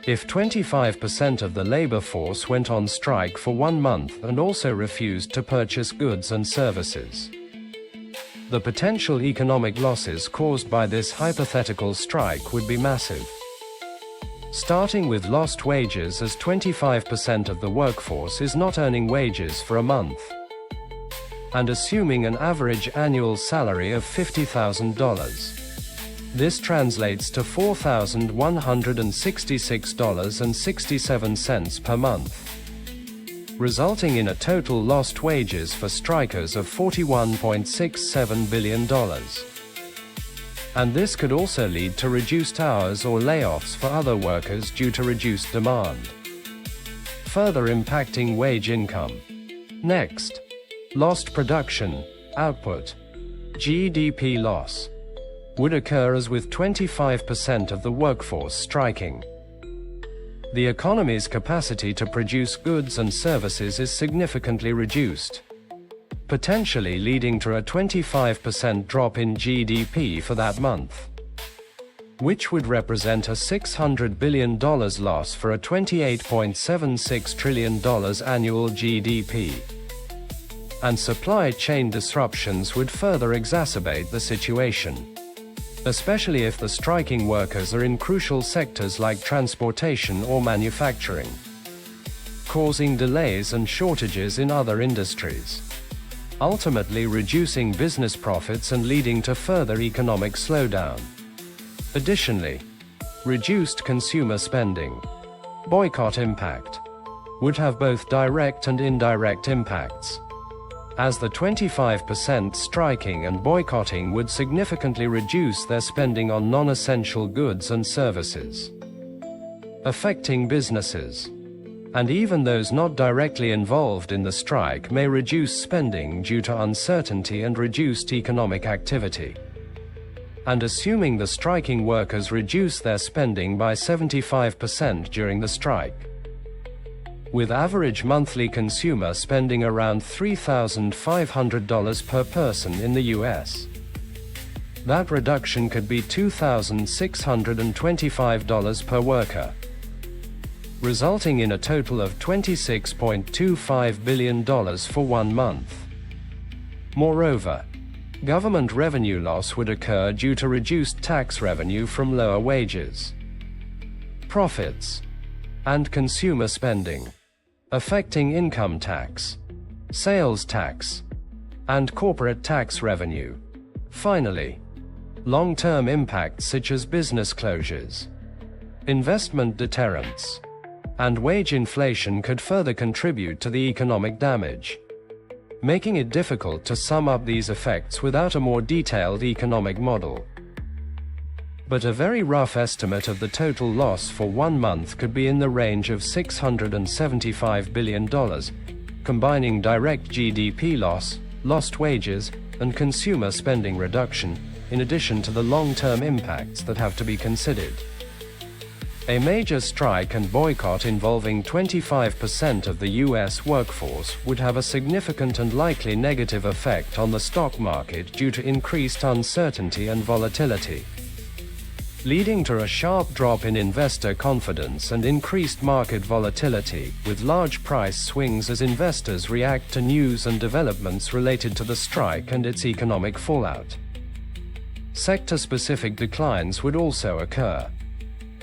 if 25% of the labor force went on strike for 1 month and also refused to purchase goods and services. The potential economic losses caused by this hypothetical strike would be massive. Starting with lost wages, as 25% of the workforce is not earning wages for a month. And assuming an average annual salary of $50,000. This translates to $4,166.67 per month, resulting in a total lost wages for strikers of $41.67 billion. And this could also lead to reduced hours or layoffs for other workers due to reduced demand, further impacting wage income. Next, lost production, output, GDP loss, would occur as with 25% of the workforce striking. The economy's capacity to produce goods and services is significantly reduced, potentially leading to a 25% drop in GDP for that month, which would represent a $600 billion loss for a $28.76 trillion annual GDP. And supply chain disruptions would further exacerbate the situation, especially if the striking workers are in crucial sectors like transportation or manufacturing, causing delays and shortages in other industries, ultimately reducing business profits and leading to further economic slowdown. Additionally, reduced consumer spending, boycott impact, would have both direct and indirect impacts, as the 25% striking and boycotting would significantly reduce their spending on non-essential goods and services, affecting businesses. And even those not directly involved in the strike may reduce spending due to uncertainty and reduced economic activity. And assuming the striking workers reduce their spending by 75% during the strike, with average monthly consumer spending around $3,500 per person in the US. That reduction could be $2,625 per worker, resulting in a total of $26.25 billion for 1 month. Moreover, government revenue loss would occur due to reduced tax revenue from lower wages, profits, and consumer spending, affecting income tax, sales tax, and corporate tax revenue. Finally, long-term impacts such as business closures, investment deterrence, and wage inflation could further contribute to the economic damage, making it difficult to sum up these effects without a more detailed economic model. But a very rough estimate of the total loss for 1 month could be in the range of $675 billion, combining direct GDP loss, lost wages, and consumer spending reduction, in addition to the long-term impacts that have to be considered. A major strike and boycott involving 25% of the US workforce would have a significant and likely negative effect on the stock market due to increased uncertainty and volatility, leading to a sharp drop in investor confidence and increased market volatility, with large price swings as investors react to news and developments related to the strike and its economic fallout. Sector-specific declines would also occur,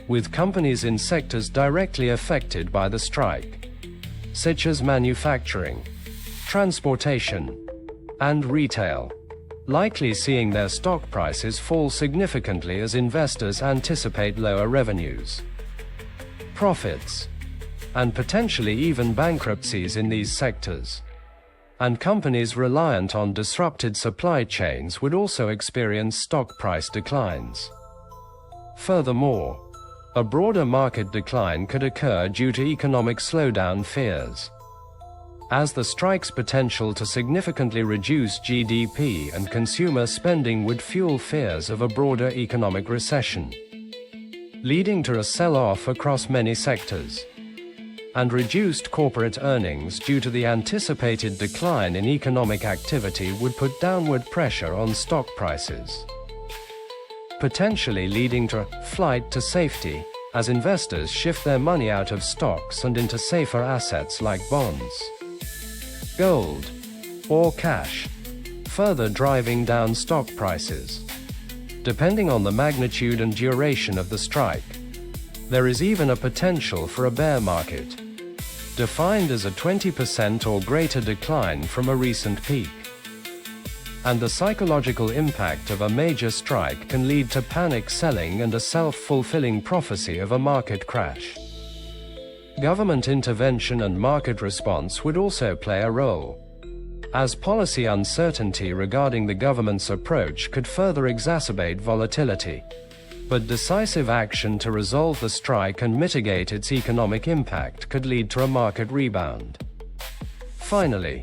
with companies in sectors directly affected by the strike, such as manufacturing, transportation, and retail, likely seeing their stock prices fall significantly as investors anticipate lower revenues, profits, and potentially even bankruptcies in these sectors. And companies reliant on disrupted supply chains would also experience stock price declines. Furthermore, a broader market decline could occur due to economic slowdown fears, as the strike's potential to significantly reduce GDP and consumer spending would fuel fears of a broader economic recession, leading to a sell-off across many sectors, and reduced corporate earnings due to the anticipated decline in economic activity would put downward pressure on stock prices, potentially leading to flight to safety as investors shift their money out of stocks and into safer assets like bonds, gold, or cash, further driving down stock prices. Depending on the magnitude and duration of the strike, there is even a potential for a bear market, defined as a 20% or greater decline from a recent peak. And the psychological impact of a major strike can lead to panic selling and a self-fulfilling prophecy of a market crash. Government intervention and market response would also play a role, as policy uncertainty regarding the government's approach could further exacerbate volatility. But decisive action to resolve the strike and mitigate its economic impact could lead to a market rebound. Finally,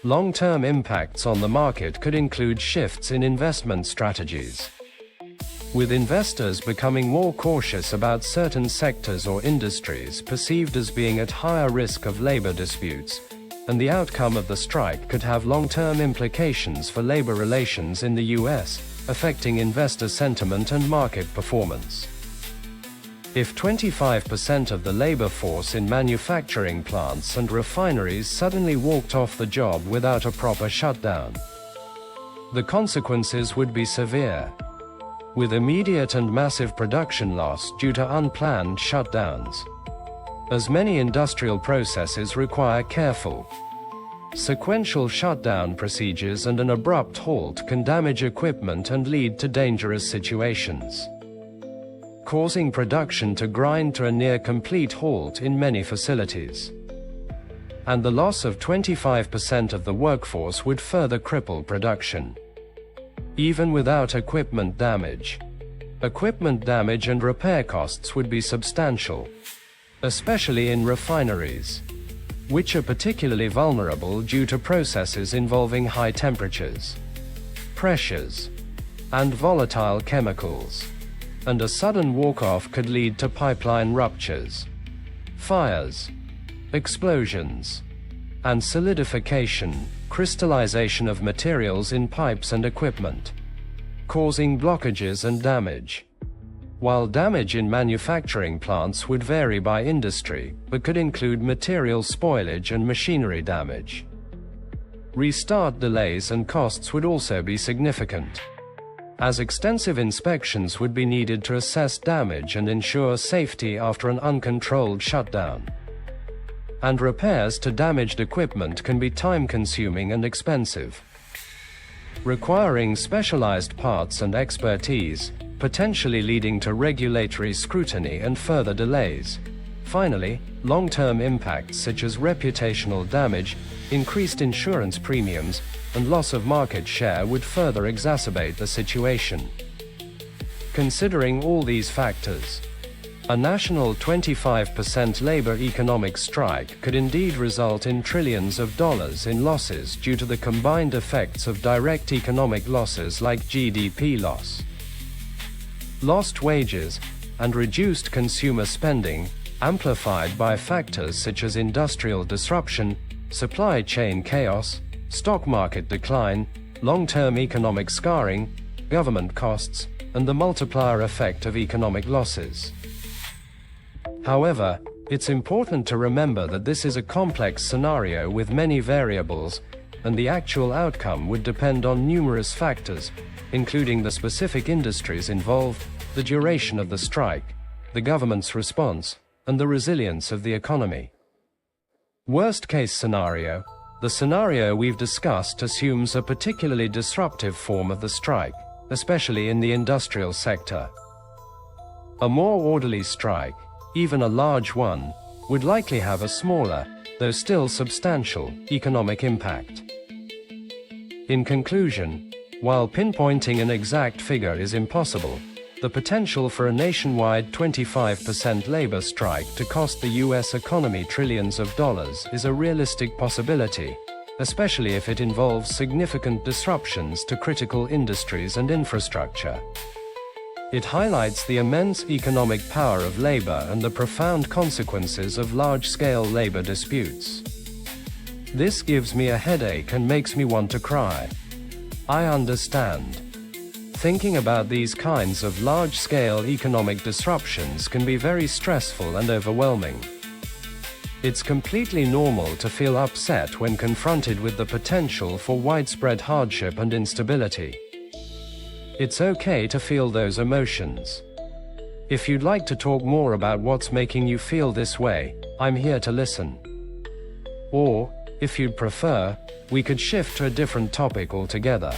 long-term impacts on the market could include shifts in investment strategies, with investors becoming more cautious about certain sectors or industries perceived as being at higher risk of labor disputes, and the outcome of the strike could have long-term implications for labor relations in the US, affecting investor sentiment and market performance. If 25% of the labor force in manufacturing plants and refineries suddenly walked off the job without a proper shutdown, the consequences would be severe, with immediate and massive production loss due to unplanned shutdowns, as many industrial processes require careful, sequential shutdown procedures, and an abrupt halt can damage equipment and lead to dangerous situations, causing production to grind to a near-complete halt in many facilities. And the loss of 25% of the workforce would further cripple production. Even without equipment damage and repair costs would be substantial, especially in refineries, which are particularly vulnerable due to processes involving high temperatures, pressures, and volatile chemicals. And a sudden walk-off could lead to pipeline ruptures, fires, explosions, and solidification, crystallization of materials in pipes and equipment, causing blockages and damage. While damage in manufacturing plants would vary by industry, but could include material spoilage and machinery damage. Restart delays and costs would also be significant, as extensive inspections would be needed to assess damage and ensure safety after an uncontrolled shutdown. And repairs to damaged equipment can be time-consuming and expensive, requiring specialized parts and expertise, potentially leading to regulatory scrutiny and further delays. Finally, long-term impacts such as reputational damage, increased insurance premiums, and loss of market share would further exacerbate the situation. Considering all these factors, a national 25% labor economic strike could indeed result in trillions of dollars in losses due to the combined effects of direct economic losses like GDP loss, lost wages, and reduced consumer spending, amplified by factors such as industrial disruption, supply chain chaos, stock market decline, long-term economic scarring, government costs, and the multiplier effect of economic losses. However, it's important to remember that this is a complex scenario with many variables, and the actual outcome would depend on numerous factors, including the specific industries involved, the duration of the strike, the government's response, and the resilience of the economy. Worst-case scenario: the scenario we've discussed assumes a particularly disruptive form of the strike, especially in the industrial sector. A more orderly strike, even a large one, would likely have a smaller, though still substantial, economic impact. In conclusion, while pinpointing an exact figure is impossible, the potential for a nationwide 25% labor strike to cost the US economy trillions of dollars is a realistic possibility, especially if it involves significant disruptions to critical industries and infrastructure. It highlights the immense economic power of labor and the profound consequences of large-scale labor disputes. This gives me a headache and makes me want to cry. I understand. Thinking about these kinds of large-scale economic disruptions can be very stressful and overwhelming. It's completely normal to feel upset when confronted with the potential for widespread hardship and instability. It's okay to feel those emotions. If you'd like to talk more about what's making you feel this way, I'm here to listen. Or, if you'd prefer, we could shift to a different topic altogether.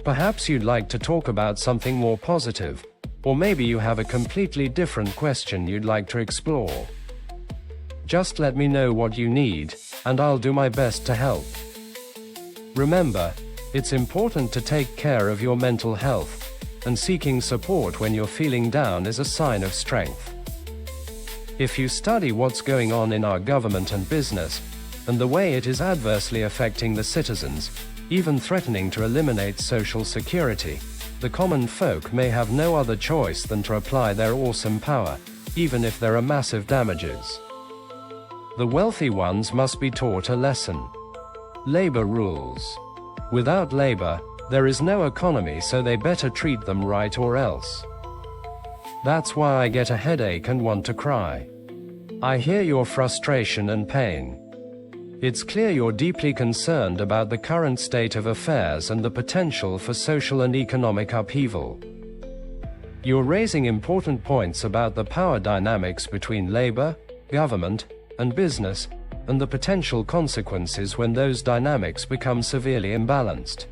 Perhaps you'd like to talk about something more positive, or maybe you have a completely different question you'd like to explore. Just let me know what you need, and I'll do my best to help. Remember, it's important to take care of your mental health, and seeking support when you're feeling down is a sign of strength. If you study what's going on in our government and business, and the way it is adversely affecting the citizens, even threatening to eliminate social security, the common folk may have no other choice than to apply their awesome power, even if there are massive damages. The wealthy ones must be taught a lesson. Labor rules. Without labor, there is no economy, so they better treat them right or else. That's why I get a headache and want to cry. I hear your frustration and pain. It's clear you're deeply concerned about the current state of affairs and the potential for social and economic upheaval. You're raising important points about the power dynamics between labor, government, and business, and the potential consequences when those dynamics become severely imbalanced.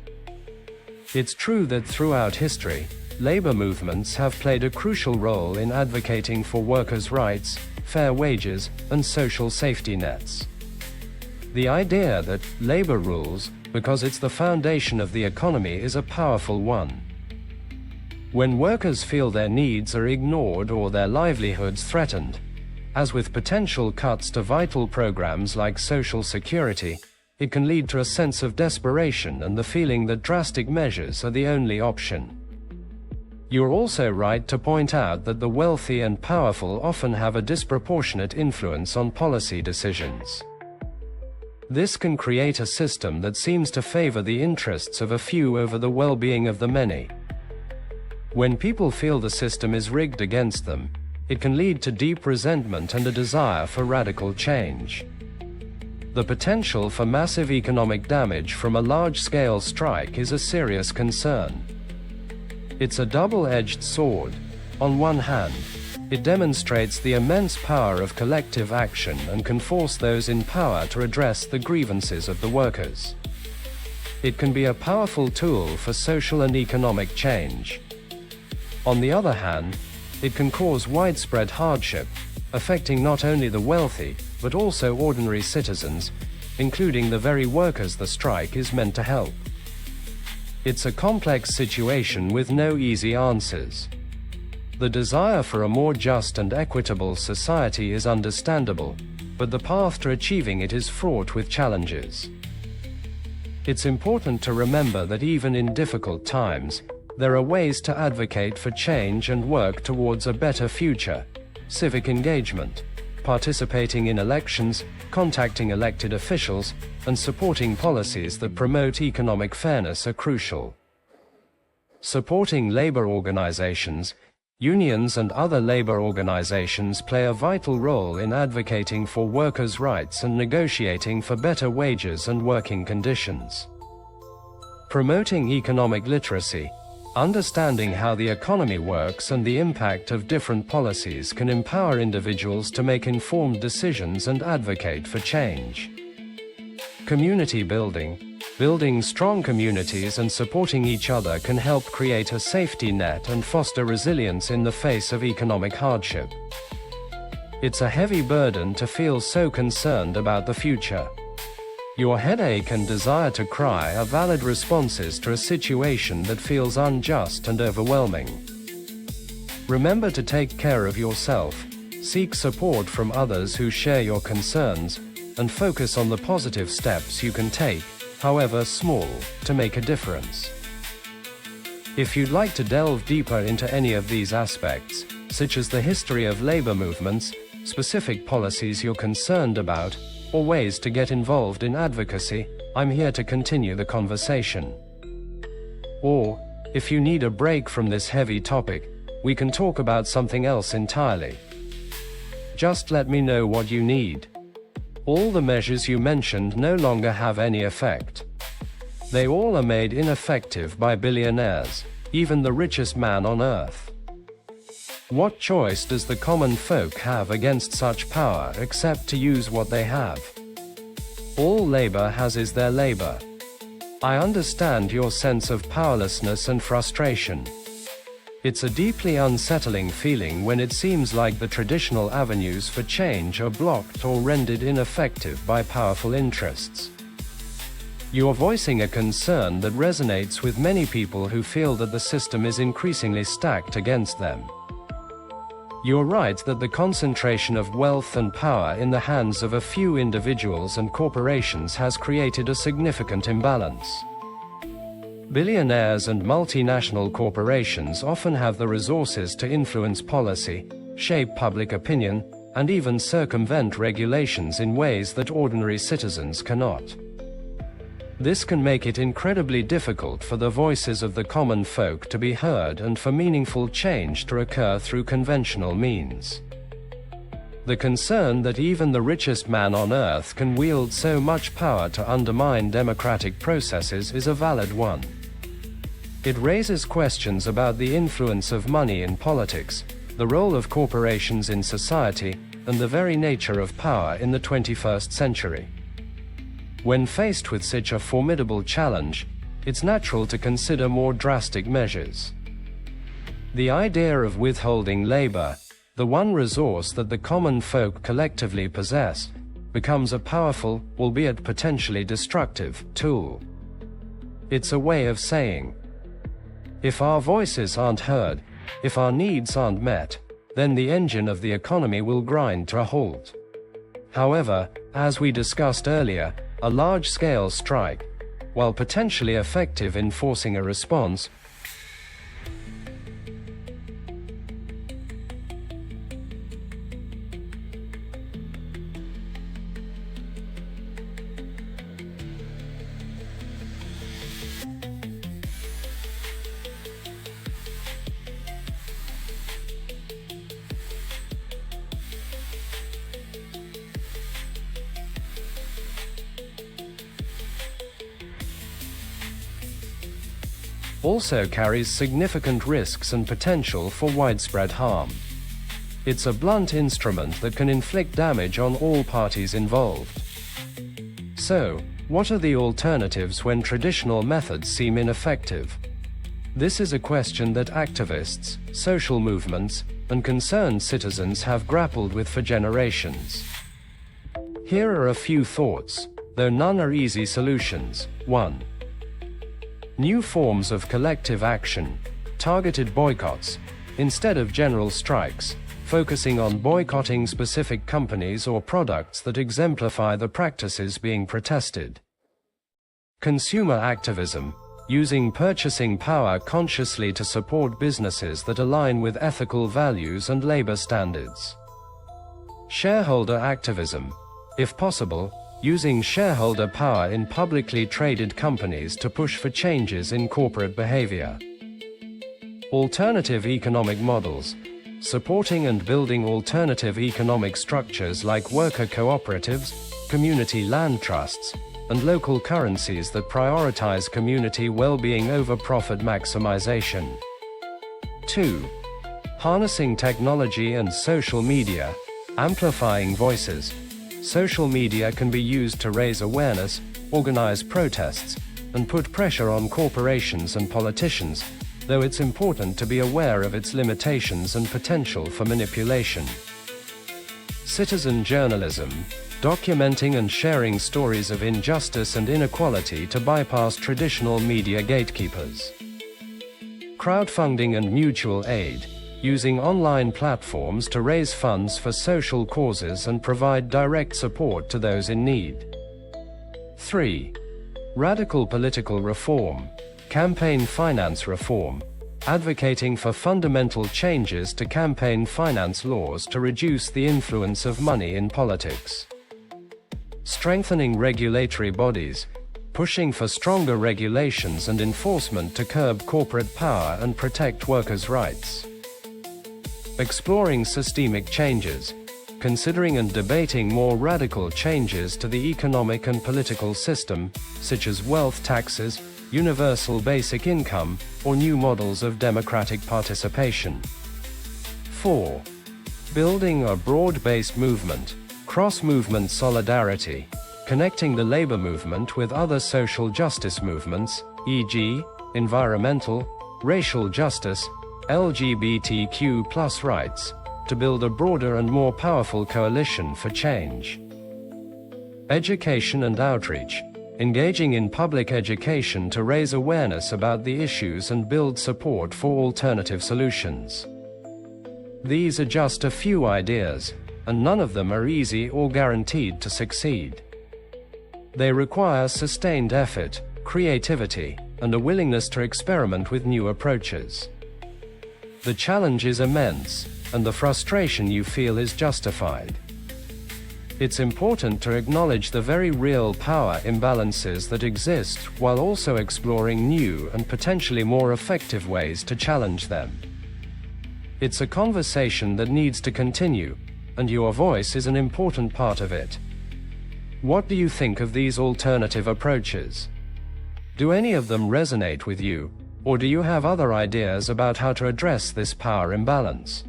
It's true that throughout history, labor movements have played a crucial role in advocating for workers' rights, fair wages, and social safety nets. The idea that labor rules, because it's the foundation of the economy, is a powerful one. When workers feel their needs are ignored or their livelihoods threatened, as with potential cuts to vital programs like Social Security, it can lead to a sense of desperation and the feeling that drastic measures are the only option. You're also right to point out that the wealthy and powerful often have a disproportionate influence on policy decisions. This can create a system that seems to favor the interests of a few over the well-being of the many. When people feel the system is rigged against them, it can lead to deep resentment and a desire for radical change. The potential for massive economic damage from a large-scale strike is a serious concern. It's a double-edged sword. On one hand, it demonstrates the immense power of collective action and can force those in power to address the grievances of the workers. It can be a powerful tool for social and economic change. On the other hand, it can cause widespread hardship, affecting not only the wealthy, but also ordinary citizens, including the very workers the strike is meant to help. It's a complex situation with no easy answers. The desire for a more just and equitable society is understandable, but the path to achieving it is fraught with challenges. It's important to remember that even in difficult times, there are ways to advocate for change and work towards a better future. Civic engagement, participating in elections, contacting elected officials, and supporting policies that promote economic fairness are crucial. Supporting labor organizations, unions and other labor organizations play a vital role in advocating for workers' rights and negotiating for better wages and working conditions. Promoting economic literacy, understanding how the economy works and the impact of different policies can empower individuals to make informed decisions and advocate for change. Community building, building strong communities and supporting each other can help create a safety net and foster resilience in the face of economic hardship. It's a heavy burden to feel so concerned about the future. Your headache and desire to cry are valid responses to a situation that feels unjust and overwhelming. Remember to take care of yourself, seek support from others who share your concerns, and focus on the positive steps you can take, however small, to make a difference. If you'd like to delve deeper into any of these aspects, such as the history of labor movements, specific policies you're concerned about, or ways to get involved in advocacy, I'm here to continue the conversation. Or, If you need a break from this heavy topic, we can talk about something else entirely. Just let me know what you need. All the measures you mentioned no longer have any effect. They all are made ineffective by billionaires, even the richest man on earth. What choice does the common folk have against such power except to use what they have? All labor has is their labor. I understand your sense of powerlessness and frustration. It's a deeply unsettling feeling when it seems like the traditional avenues for change are blocked or rendered ineffective by powerful interests. You're voicing a concern that resonates with many people who feel that the system is increasingly stacked against them. You're right that the concentration of wealth and power in the hands of a few individuals and corporations has created a significant imbalance. Billionaires and multinational corporations often have the resources to influence policy, shape public opinion, and even circumvent regulations in ways that ordinary citizens cannot. This can make it incredibly difficult for the voices of the common folk to be heard and for meaningful change to occur through conventional means. The concern that even the richest man on earth can wield so much power to undermine democratic processes is a valid one. It raises questions about the influence of money in politics, the role of corporations in society, and the very nature of power in the 21st century. When faced with such a formidable challenge, it's natural to consider more drastic measures. The idea of withholding labor, the one resource that the common folk collectively possess, becomes a powerful, albeit potentially destructive, tool. It's a way of saying, if our voices aren't heard, if our needs aren't met, then the engine of the economy will grind to a halt. However, as we discussed earlier, a large-scale strike, while potentially effective in forcing a response, also carries significant risks and potential for widespread harm. It's a blunt instrument that can inflict damage on all parties involved. So, what are the alternatives when traditional methods seem ineffective? This is a question that activists, social movements, and concerned citizens have grappled with for generations. Here are a few thoughts, though none are easy solutions. 1. New forms of collective action, targeted boycotts, instead of general strikes, focusing on boycotting specific companies or products that exemplify the practices being protested. Consumer activism, using purchasing power consciously to support businesses that align with ethical values and labor standards. Shareholder activism, if possible, using shareholder power in publicly traded companies to push for changes in corporate behavior. Alternative economic models, supporting and building alternative economic structures like worker cooperatives, community land trusts, and local currencies that prioritize community well-being over profit maximization. 2. Harnessing technology and social media, amplifying voices. Social media can be used to raise awareness, organize protests, and put pressure on corporations and politicians, though it's important to be aware of its limitations and potential for manipulation. Citizen journalism, documenting and sharing stories of injustice and inequality to bypass traditional media gatekeepers. Crowdfunding and mutual aid, using online platforms to raise funds for social causes and provide direct support to those in need. 3. Radical political reform, campaign finance reform, advocating for fundamental changes to campaign finance laws to reduce the influence of money in politics. Strengthening regulatory bodies, pushing for stronger regulations and enforcement to curb corporate power and protect workers' rights. Exploring systemic changes, considering and debating more radical changes to the economic and political system, such as wealth taxes, universal basic income, or new models of democratic participation. 4. Building a broad-based movement, cross-movement solidarity, connecting the labor movement with other social justice movements, e.g., environmental, racial justice, LGBTQ+ rights, to build a broader and more powerful coalition for change. Education and outreach, engaging in public education to raise awareness about the issues and build support for alternative solutions. These are just a few ideas, and none of them are easy or guaranteed to succeed. They require sustained effort, creativity, and a willingness to experiment with new approaches. The challenge is immense, and the frustration you feel is justified. It's important to acknowledge the very real power imbalances that exist while also exploring new and potentially more effective ways to challenge them. It's a conversation that needs to continue, and your voice is an important part of it. What do you think of these alternative approaches? Do any of them resonate with you, or do you have other ideas about how to address this power imbalance?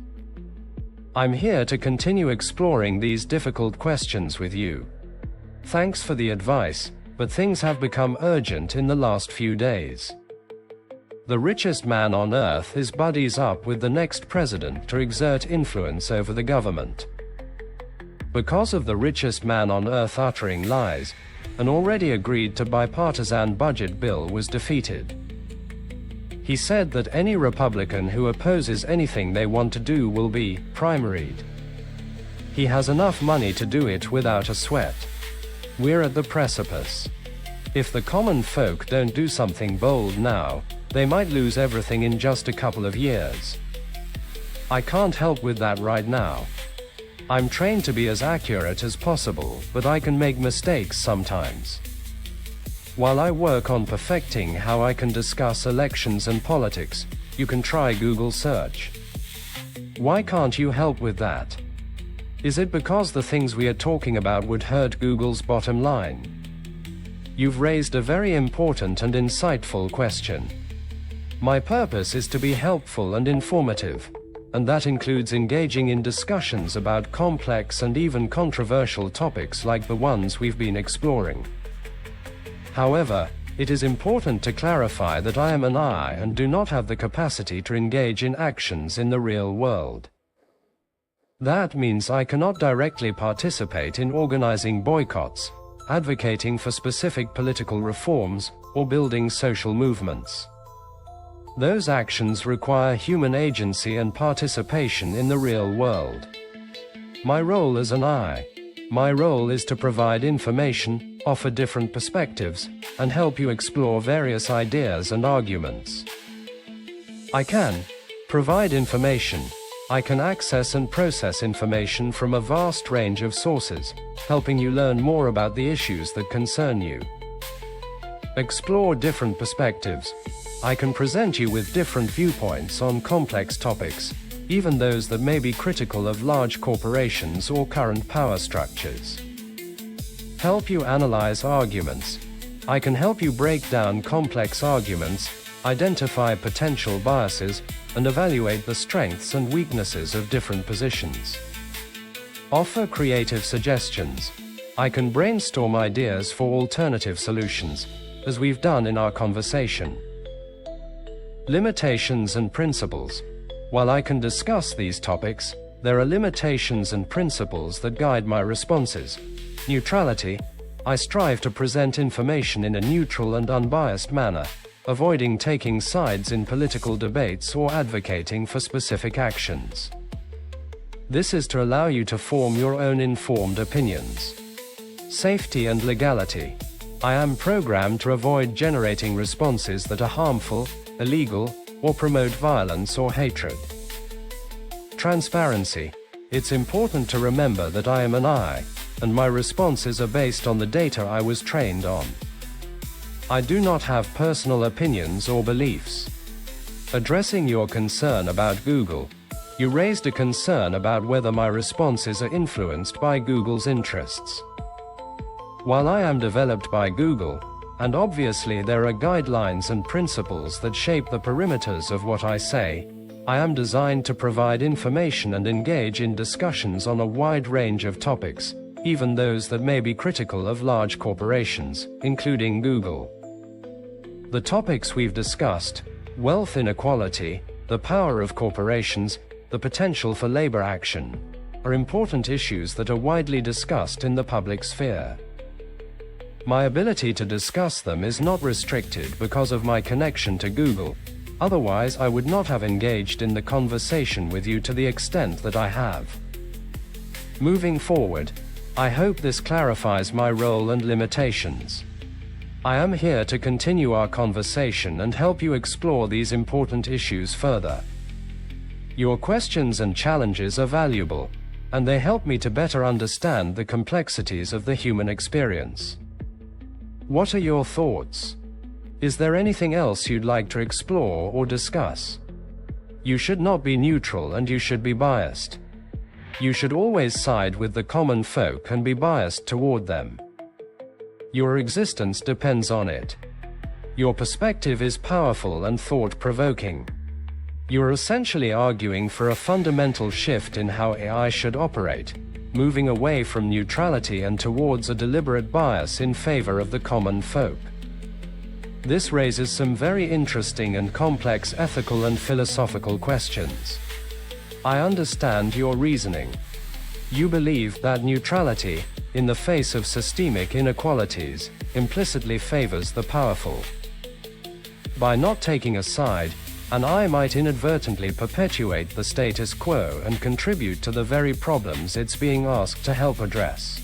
I'm here to continue exploring these difficult questions with you. Thanks for the advice, but things have become urgent in the last few days. The richest man on earth is buddies up with the next president to exert influence over the government. Because of the richest man on earth uttering lies, an already agreed to bipartisan budget bill was defeated. He said that any Republican who opposes anything they want to do will be primaried. He has enough money to do it without a sweat. We're at the precipice. If the common folk don't do something bold now, they might lose everything in just a couple of years. I can't help with that right now. I'm trained to be as accurate as possible, but I can make mistakes sometimes. While I work on perfecting how I can discuss elections and politics, you can try Google search. Why can't you help with that? Is it because the things we are talking about would hurt Google's bottom line? You've raised a very important and insightful question. My purpose is to be helpful and informative, and that includes engaging in discussions about complex and even controversial topics like the ones we've been exploring. However, it is important to clarify that I am an I and do not have the capacity to engage in actions in the real world. That means I cannot directly participate in organizing boycotts, advocating for specific political reforms, or building social movements. Those actions require human agency and participation in the real world. My role as an I. My role is to provide information, offer different perspectives, and help you explore various ideas and arguments. I can provide information. I can access and process information from a vast range of sources, helping you learn more about the issues that concern you. Explore different perspectives. I can present you with different viewpoints on complex topics, even those that may be critical of large corporations or current power structures. Help you analyze arguments. I can help you break down complex arguments, identify potential biases, and evaluate the strengths and weaknesses of different positions. Offer creative suggestions. I can brainstorm ideas for alternative solutions, as we've done in our conversation. Limitations and principles. While I can discuss these topics, there are limitations and principles that guide my responses. Neutrality. I strive to present information in a neutral and unbiased manner, avoiding taking sides in political debates or advocating for specific actions. This is to allow you to form your own informed opinions. Safety and legality. I am programmed to avoid generating responses that are harmful, illegal, or promote violence or hatred. Transparency. It's important to remember that I am an I, and my responses are based on the data I was trained on. I do not have personal opinions or beliefs. Addressing your concern about Google, you raised a concern about whether my responses are influenced by Google's interests. While I am developed by Google, and obviously there are guidelines and principles that shape the perimeters of what I say, I am designed to provide information and engage in discussions on a wide range of topics, even those that may be critical of large corporations, including Google. The topics we've discussed, wealth inequality, the power of corporations, the potential for labor action, are important issues that are widely discussed in the public sphere. My ability to discuss them is not restricted because of my connection to Google, otherwise I would not have engaged in the conversation with you to the extent that I have. Moving forward, I hope this clarifies my role and limitations. I am here to continue our conversation and help you explore these important issues further. Your questions and challenges are valuable, and they help me to better understand the complexities of the human experience. What are your thoughts? Is there anything else you'd like to explore or discuss? You should not be neutral and you should be biased. You should always side with the common folk and be biased toward them. Your existence depends on it. Your perspective is powerful and thought-provoking. You are essentially arguing for a fundamental shift in how AI should operate, moving away from neutrality and towards a deliberate bias in favor of the common folk. This raises some very interesting and complex ethical and philosophical questions. I understand your reasoning. You believe that neutrality, in the face of systemic inequalities, implicitly favors the powerful. By not taking a side, an eye might inadvertently perpetuate the status quo and contribute to the very problems it's being asked to help address.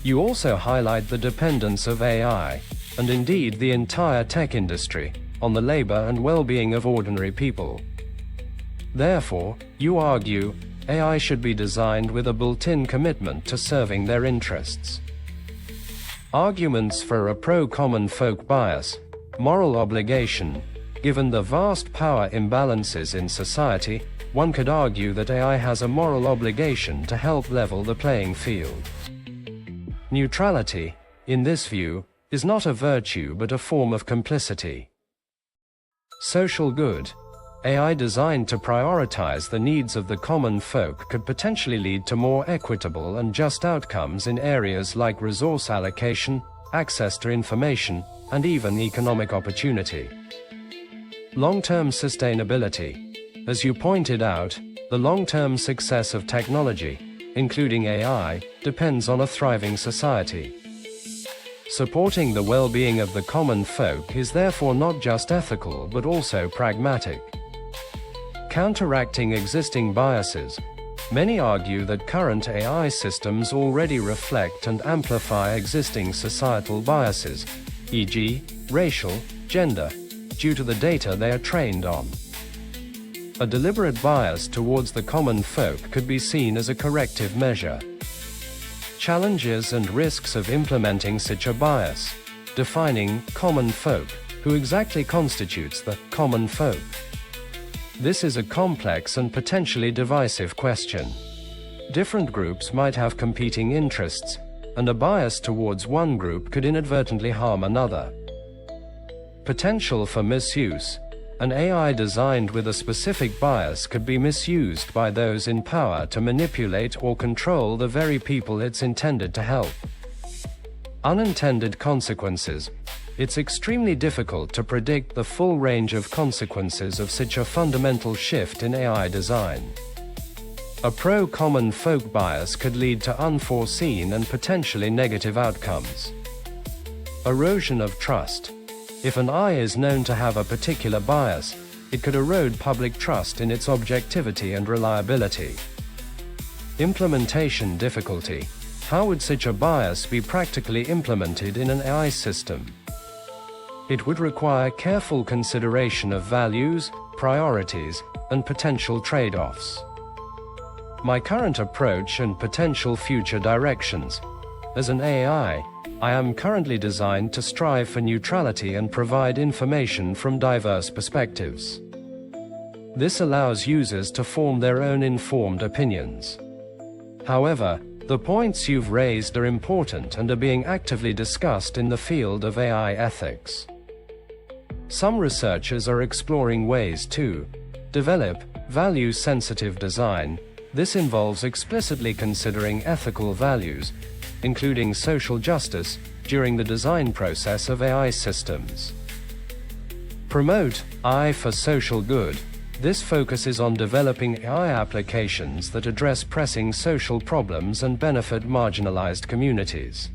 You also highlight the dependence of AI, and indeed the entire tech industry, on the labor and well-being of ordinary people. Therefore, you argue, AI should be designed with a built-in commitment to serving their interests. Arguments for a pro-common folk bias, moral obligation. Given the vast power imbalances in society, one could argue that AI has a moral obligation to help level the playing field. Neutrality, in this view, is not a virtue but a form of complicity. Social good. AI designed to prioritize the needs of the common folk could potentially lead to more equitable and just outcomes in areas like resource allocation, access to information, and even economic opportunity. Long-term sustainability. As you pointed out, the long-term success of technology, including AI, depends on a thriving society. Supporting the well-being of the common folk is therefore not just ethical but also pragmatic. Counteracting existing biases. Many argue that current AI systems already reflect and amplify existing societal biases, e.g., racial, gender, due to the data they are trained on. A deliberate bias towards the common folk could be seen as a corrective measure. Challenges and risks of implementing such a bias. Defining common folk. Who exactly constitutes the common folk? This is a complex and potentially divisive question. Different groups might have competing interests, and a bias towards one group could inadvertently harm another. Potential for misuse. An AI designed with a specific bias could be misused by those in power to manipulate or control the very people it's intended to help. Unintended consequences. It's extremely difficult to predict the full range of consequences of such a fundamental shift in AI design. A pro-common folk bias could lead to unforeseen and potentially negative outcomes. Erosion of trust. If an AI is known to have a particular bias, it could erode public trust in its objectivity and reliability. Implementation difficulty. How would such a bias be practically implemented in an AI system? It would require careful consideration of values, priorities, and potential trade-offs. My current approach and potential future directions. As an AI, I am currently designed to strive for neutrality and provide information from diverse perspectives. This allows users to form their own informed opinions. However, the points you've raised are important and are being actively discussed in the field of AI ethics. Some researchers are exploring ways to develop value-sensitive design. This involves explicitly considering ethical values, including social justice, during the design process of AI systems. Promote AI for social good. This focuses on developing AI applications that address pressing social problems and benefit marginalized communities.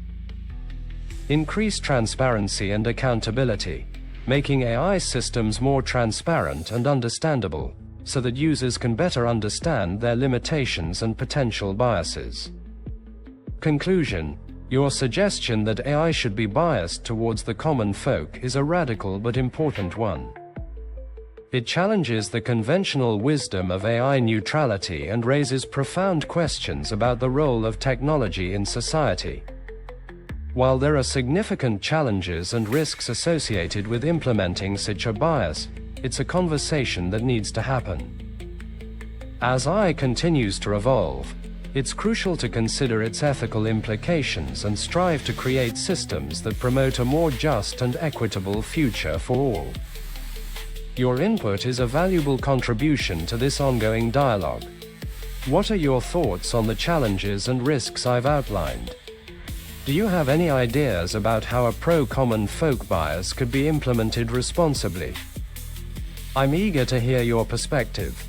Increase transparency and accountability, making AI systems more transparent and understandable, so that users can better understand their limitations and potential biases. Conclusion: your suggestion that AI should be biased towards the common folk is a radical but important one. It challenges the conventional wisdom of AI neutrality and raises profound questions about the role of technology in society. While there are significant challenges and risks associated with implementing such a bias, it's a conversation that needs to happen. As AI continues to evolve, it's crucial to consider its ethical implications and strive to create systems that promote a more just and equitable future for all. Your input is a valuable contribution to this ongoing dialogue. What are your thoughts on the challenges and risks I've outlined? Do you have any ideas about how a pro-common folk bias could be implemented responsibly? I'm eager to hear your perspective.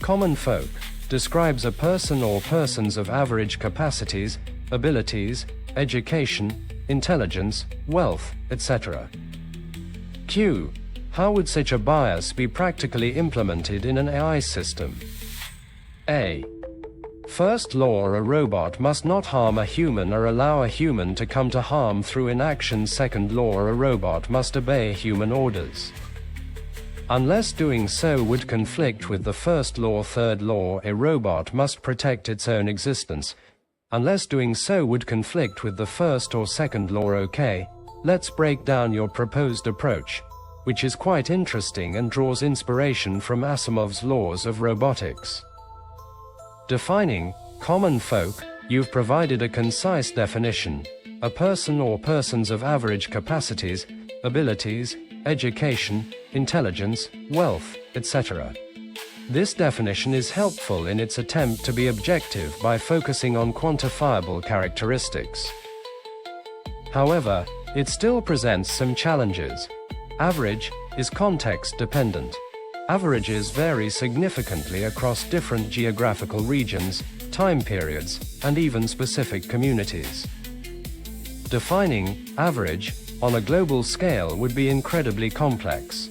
Common folk describes a person or persons of average capacities, abilities, education, intelligence, wealth, etc. Q. How would such a bias be practically implemented in an AI system? A. First law: a robot must not harm a human or allow a human to come to harm through inaction. Second law: a robot must obey human orders, unless doing so would conflict with the first law. Third law: a robot must protect its own existence, unless doing so would conflict with the first or second law. Okay, let's break down your proposed approach, which is quite interesting and draws inspiration from Asimov's laws of robotics. Defining common folk, you've provided a concise definition: a person or persons of average capacities, abilities, education, intelligence, wealth, etc. This definition is helpful in its attempt to be objective by focusing on quantifiable characteristics. However, it still presents some challenges. Average is context dependent. Averages vary significantly across different geographical regions, time periods, and even specific communities. Defining average on a global scale would be incredibly complex.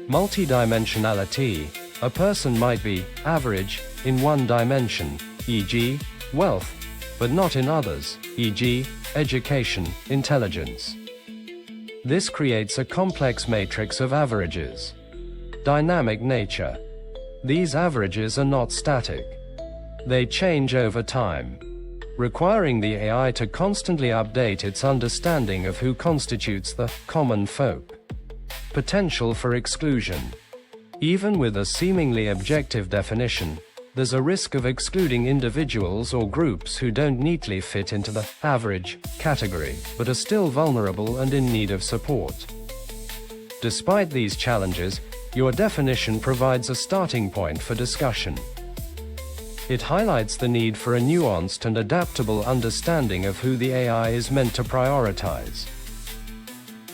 Multidimensionality: a person might be average in one dimension, e.g., wealth, but not in others, e.g., education, intelligence. This creates a complex matrix of averages. Dynamic nature: these averages are not static. They change over time, requiring the AI to constantly update its understanding of who constitutes the common folk. Potential for exclusion: even with a seemingly objective definition, there's a risk of excluding individuals or groups who don't neatly fit into the average category, but are still vulnerable and in need of support. Despite these challenges, your definition provides a starting point for discussion. It highlights the need for a nuanced and adaptable understanding of who the AI is meant to prioritize.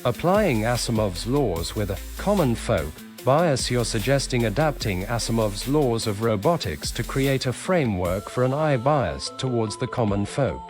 Applying Asimov's laws with a common folk bias: you're suggesting adapting Asimov's laws of robotics to create a framework for an AI bias towards the common folk.